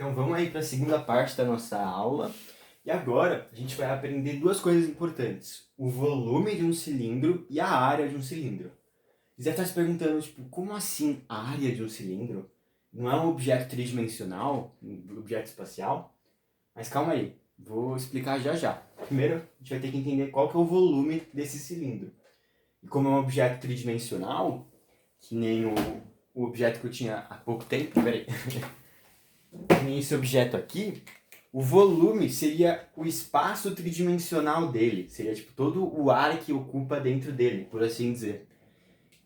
Então vamos aí para a segunda parte da nossa aula. E agora a gente vai aprender duas coisas importantes: o volume de um cilindro e a área de um cilindro. Você deve estar se perguntando, tipo, como assim a área de um cilindro? Não é um objeto tridimensional, um objeto espacial? Mas calma aí, vou explicar já já. Primeiro, a gente vai ter que entender qual que é o volume desse cilindro. E como é um objeto tridimensional, que nem o objeto que eu tinha há pouco tempo, peraí, que nem esse objeto aqui, o volume seria o espaço tridimensional dele. Seria tipo todo o ar que ocupa dentro dele, por assim dizer.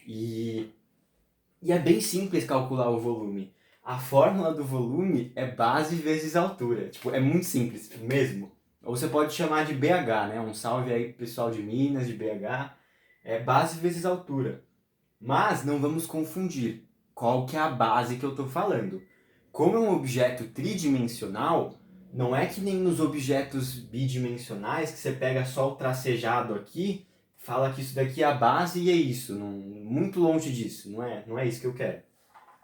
E, e é bem simples calcular o volume. A fórmula do volume é base vezes altura. Tipo, é muito simples mesmo. Ou você pode chamar de BH, né? Um salve aí pro pessoal de Minas, de BH. É base vezes altura. Mas não vamos confundir qual que é a base que eu estou falando. Como é um objeto tridimensional, não é que nem nos objetos bidimensionais que você pega só o tracejado aqui, fala que isso daqui é a base e é isso. Não, muito longe disso, não é isso que eu quero.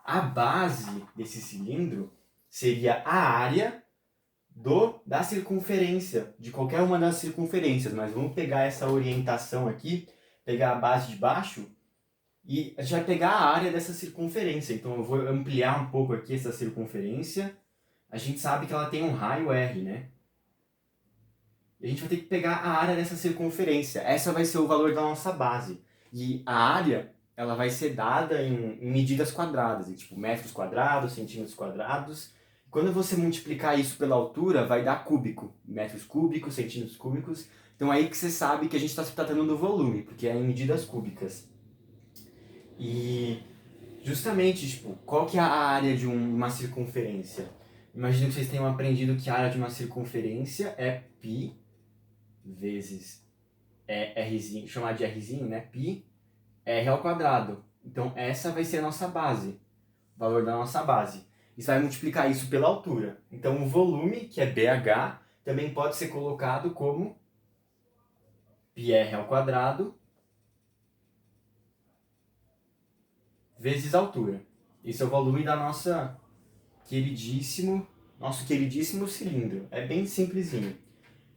A base desse cilindro seria a área da circunferência, de qualquer uma das circunferências, mas vamos pegar essa orientação aqui, pegar a base de baixo e a gente vai pegar a área dessa circunferência. Então eu vou ampliar um pouco aqui essa circunferência. A gente sabe que ela tem um raio R, né? E a gente vai ter que pegar a área dessa circunferência. Essa vai ser o valor da nossa base. E a área, ela vai ser dada em medidas quadradas, tipo metros quadrados, centímetros quadrados. Quando você multiplicar isso pela altura, vai dar cúbico. Metros cúbicos, centímetros cúbicos. Então aí que você sabe que a gente está se tratando do volume, porque é em medidas cúbicas. E justamente, tipo, qual que é a área de uma circunferência? Imagino que vocês tenham aprendido que a área de uma circunferência é π vezes Rzinho, chamar de Rzinho, né? Π R ao quadrado. Então essa vai ser a nossa base, o valor da nossa base. E você vai multiplicar isso pela altura. Então o volume, que é BH, também pode ser colocado como πr ao quadrado vezes altura. Esse é o volume da nosso queridíssimo cilindro. É bem simplesinho.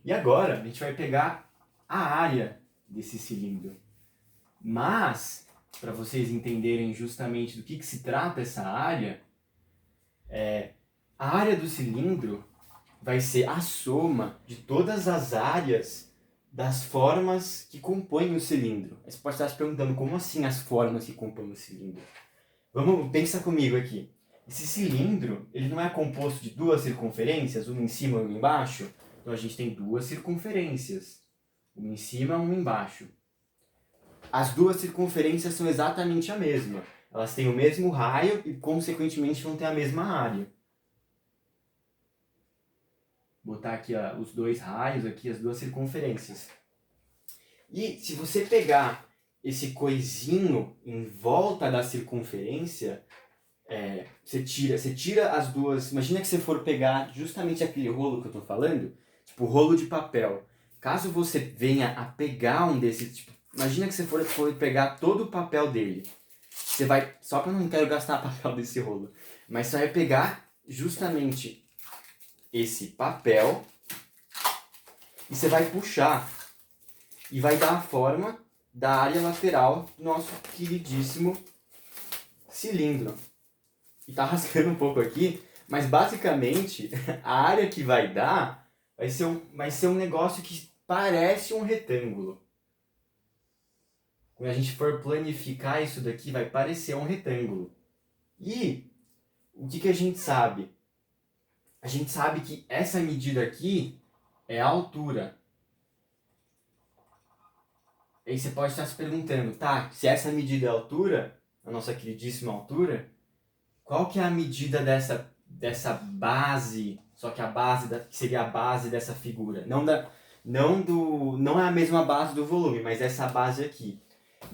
E agora a gente vai pegar a área desse cilindro. Mas, para vocês entenderem justamente do que se trata essa área, a área do cilindro vai ser a soma de todas as áreas das formas que compõem o cilindro. Aí você pode estar se perguntando, como assim as formas que compõem o cilindro? Vamos pensar comigo aqui. Esse cilindro, ele não é composto de duas circunferências, uma em cima e uma embaixo? Então a gente tem duas circunferências, uma em cima e uma embaixo. As duas circunferências são exatamente a mesma. Elas têm o mesmo raio e, consequentemente, vão ter a mesma área. Vou botar aqui os dois raios, aqui as duas circunferências. E se você pegar esse coisinho em volta da circunferência, você tira as duas. Imagina que você for pegar justamente aquele rolo que eu estou falando, tipo rolo de papel. Caso você venha a pegar um desses, tipo, imagina que você for pegar todo o papel dele. Você vai, só que eu não quero gastar papel desse rolo, mas você vai pegar justamente esse papel e você vai puxar e vai dar a forma da área lateral do nosso queridíssimo cilindro. E tá rasgando um pouco aqui, mas basicamente a área que vai dar vai ser um negócio que parece um retângulo. Quando a gente for planificar isso daqui, vai parecer um retângulo. E o que a gente sabe? A gente sabe que essa medida aqui é a altura. Aí você pode estar se perguntando, tá, se essa medida é a altura, a nossa queridíssima altura, qual que é a medida dessa base, só que a base que seria a base dessa figura? Não é a mesma base do volume, mas essa base aqui.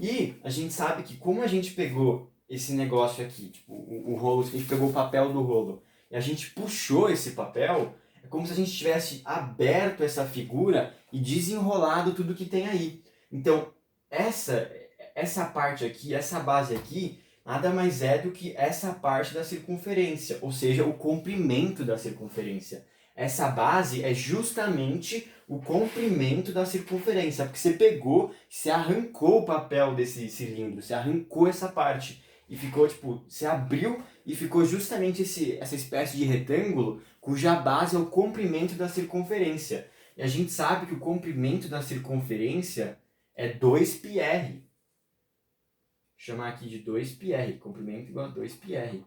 E a gente sabe que como a gente pegou esse negócio aqui, tipo o rolo, a gente pegou o papel do rolo, e a gente puxou esse papel, é como se a gente tivesse aberto essa figura e desenrolado tudo que tem aí. Então, essa parte aqui, essa base aqui, nada mais é do que essa parte da circunferência, ou seja, o comprimento da circunferência. Essa base é justamente o comprimento da circunferência, porque você pegou, você arrancou o papel desse cilindro, você arrancou essa parte e ficou, tipo, você abriu e ficou justamente essa espécie de retângulo cuja base é o comprimento da circunferência. E a gente sabe que o comprimento da circunferência é 2πr. Vou chamar aqui de 2πr, comprimento igual a 2πr.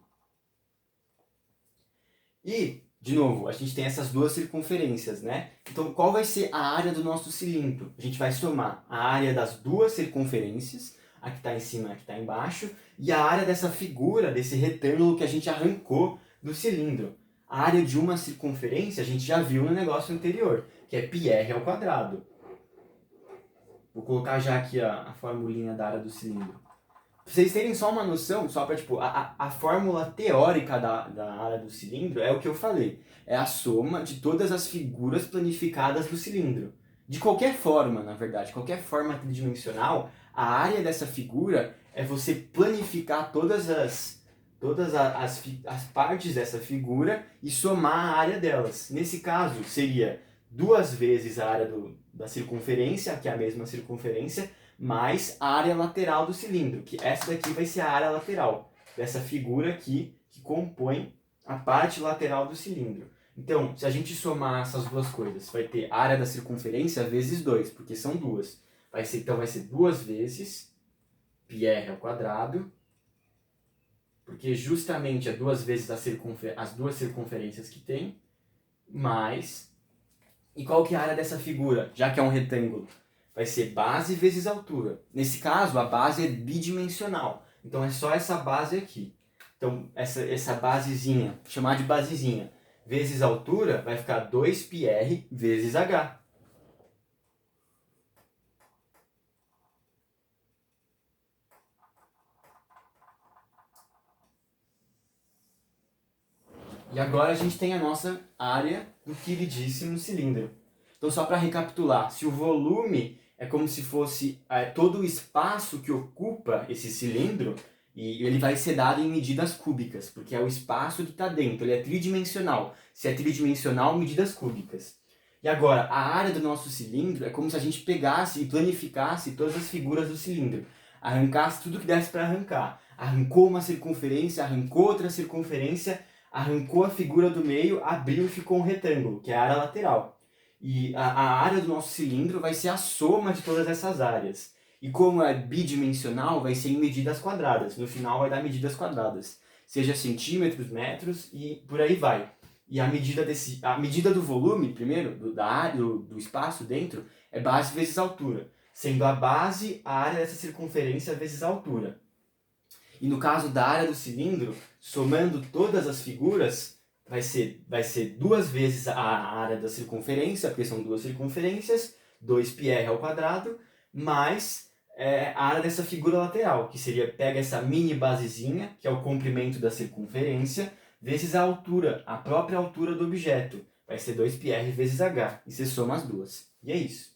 E, de novo, a gente tem essas duas circunferências, né? Então, qual vai ser a área do nosso cilindro? A gente vai somar a área das duas circunferências, a que está em cima e a que está embaixo, e a área dessa figura, desse retângulo que a gente arrancou do cilindro. A área de uma circunferência a gente já viu no negócio anterior, que é πr ao quadrado. Vou colocar já aqui a formulinha da área do cilindro. Pra vocês terem só uma noção, só para tipo, a fórmula teórica da área do cilindro é o que eu falei. É a soma de todas as figuras planificadas do cilindro. De qualquer forma, na verdade, qualquer forma tridimensional, a área dessa figura é você planificar todas as partes dessa figura e somar a área delas. Nesse caso, seria 2 vezes a área da circunferência, que é a mesma circunferência, mais a área lateral do cilindro, que essa daqui vai ser a área lateral dessa figura aqui, que compõe a parte lateral do cilindro. Então, se a gente somar essas duas coisas, vai ter a área da circunferência vezes 2, porque são duas. Então vai ser 2 vezes πr ao quadrado, porque justamente é 2 vezes as duas circunferências que tem, mais... E qual que é a área dessa figura, já que é um retângulo? Vai ser base vezes altura. Nesse caso, a base é bidimensional. Então, é só essa base aqui. Então, essa basezinha, vou chamar de basezinha, vezes altura, vai ficar 2πr vezes h. E agora a gente tem a nossa área do queridíssimo cilindro. Então, só para recapitular, se o volume é como se fosse todo o espaço que ocupa esse cilindro, e ele vai ser dado em medidas cúbicas, porque é o espaço que está dentro, ele é tridimensional. Se é tridimensional, medidas cúbicas. E agora, a área do nosso cilindro é como se a gente pegasse e planificasse todas as figuras do cilindro. Arrancasse tudo que desse para arrancar. Arrancou uma circunferência, arrancou outra circunferência, arrancou a figura do meio, abriu e ficou um retângulo, que é a área lateral. E a área do nosso cilindro vai ser a soma de todas essas áreas. E como é bidimensional, vai ser em medidas quadradas. No final vai dar medidas quadradas. Seja centímetros, metros e por aí vai. E a medida do volume, primeiro, do espaço dentro, é base vezes altura. Sendo a base a área dessa circunferência vezes a altura. E no caso da área do cilindro, somando todas as figuras, vai ser 2 vezes a área da circunferência, porque são duas circunferências, 2πr ao quadrado, mais a área dessa figura lateral, que seria, pega essa mini basezinha, que é o comprimento da circunferência, vezes a altura, a própria altura do objeto. Vai ser 2πr vezes h, e você soma as duas. E é isso.